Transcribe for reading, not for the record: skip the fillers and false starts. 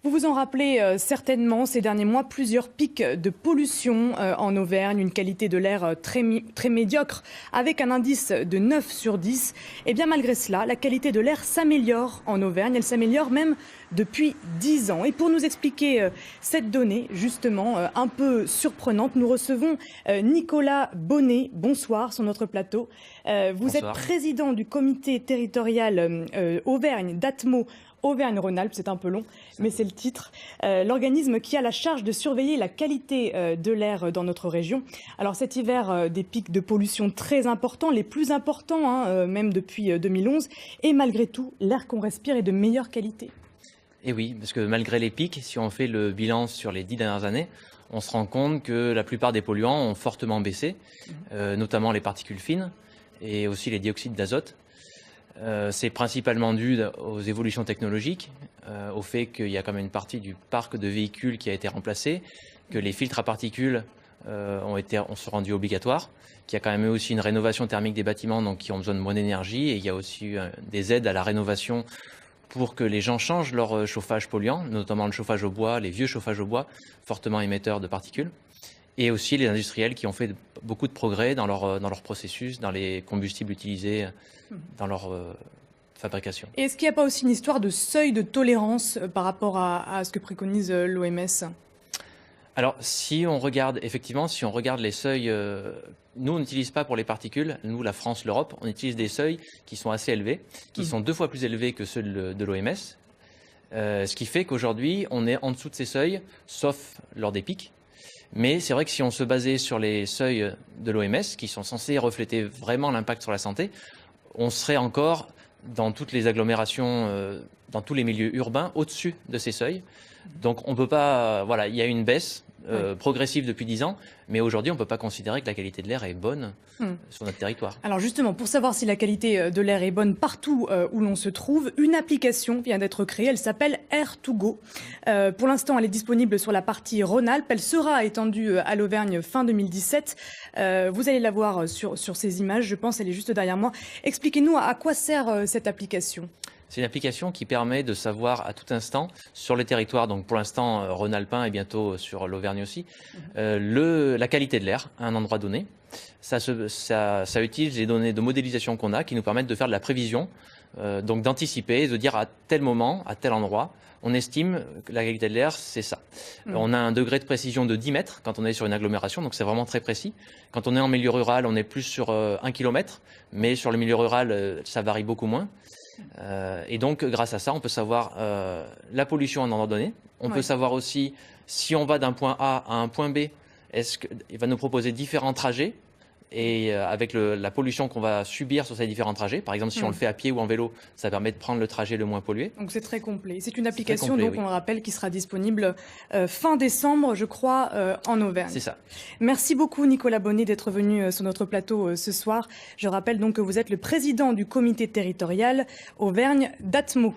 Vous vous en rappelez certainement, ces derniers mois, plusieurs pics de pollution en Auvergne, une qualité de l'air très médiocre, avec un indice de 9 sur 10. Et bien malgré cela, la qualité de l'air s'améliore en Auvergne, elle s'améliore même depuis 10 ans. Et pour nous expliquer cette donnée, justement, un peu surprenante, nous recevons Nicolas Bonnet. Bonsoir sur notre plateau. Vous êtes président du comité territorial Auvergne d'Atmo Auvergne-Rhône-Alpes, c'est un peu long, mais c'est le titre. L'organisme qui a la charge de surveiller la qualité de l'air dans notre région. Alors cet hiver, des pics de pollution très importants, les plus importants, même depuis 2011. Et malgré tout, l'air qu'on respire est de meilleure qualité. Et oui, parce que malgré les pics, si on fait le bilan sur les 10 dernières années, on se rend compte que la plupart des polluants ont fortement baissé, notamment les particules fines et aussi les dioxydes d'azote. C'est principalement dû aux évolutions technologiques, au fait qu'il y a quand même une partie du parc de véhicules qui a été remplacé, que les filtres à particules sont rendus obligatoires, qu'il y a quand même eu aussi une rénovation thermique des bâtiments donc, qui ont besoin de moins d'énergie, et il y a aussi eu des aides à la rénovation pour que les gens changent leur chauffage polluant, notamment le chauffage au bois, les vieux chauffages au bois, fortement émetteurs de particules. Et aussi les industriels qui ont fait beaucoup de progrès dans leur processus, dans les combustibles utilisés dans leur fabrication. Et est-ce qu'il n'y a pas aussi une histoire de seuil de tolérance par rapport à ce que préconise l'OMS ? Alors, si on regarde les seuils, nous on n'utilise pas pour les particules, nous la France, l'Europe, on utilise des seuils qui sont assez élevés, qui sont 2 fois plus élevés que ceux de l'OMS, ce qui fait qu'aujourd'hui on est en dessous de ces seuils, sauf lors des pics. Mais c'est vrai que si on se basait sur les seuils de l'OMS, qui sont censés refléter vraiment l'impact sur la santé, on serait encore dans toutes les agglomérations, dans tous les milieux urbains, au-dessus de ces seuils. Donc on ne peut pas, voilà, il y a une baisse progressive depuis 10 ans, mais aujourd'hui on ne peut pas considérer que la qualité de l'air est bonne sur notre territoire. Alors justement, pour savoir si la qualité de l'air est bonne partout où l'on se trouve, une application vient d'être créée, elle s'appelle Air2Go. Pour l'instant, elle est disponible sur la partie Rhône-Alpes, elle sera étendue à l'Auvergne fin 2017. Vous allez la voir sur ces images, je pense, elle est juste derrière moi. Expliquez-nous à quoi sert cette application. C'est une application qui permet de savoir à tout instant sur les territoires, donc pour l'instant Rhône-Alpin et bientôt sur l'Auvergne aussi, la qualité de l'air à un endroit donné. Ça utilise les données de modélisation qu'on a qui nous permettent de faire de la prévision, donc d'anticiper, de dire à tel moment, à tel endroit, on estime que la qualité de l'air, c'est ça. On a un degré de précision de 10 mètres quand on est sur une agglomération, donc c'est vraiment très précis. Quand on est en milieu rural, on est plus sur 1 km, mais sur le milieu rural, ça varie beaucoup moins. Et donc, grâce à ça, on peut savoir la pollution à un endroit donné. On peut savoir aussi si on va d'un point A à un point B, est-ce qu'il va nous proposer différents trajets et avec la pollution qu'on va subir sur ces différents trajets. Par exemple, si on le fait à pied ou en vélo, ça permet de prendre le trajet le moins pollué. Donc c'est très complet. C'est une application, donc on le rappelle, qui sera disponible fin décembre, je crois, en Auvergne. C'est ça. Merci beaucoup Nicolas Bonnet d'être venu sur notre plateau ce soir. Je rappelle donc que vous êtes le président du comité territorial Auvergne d'Atmo.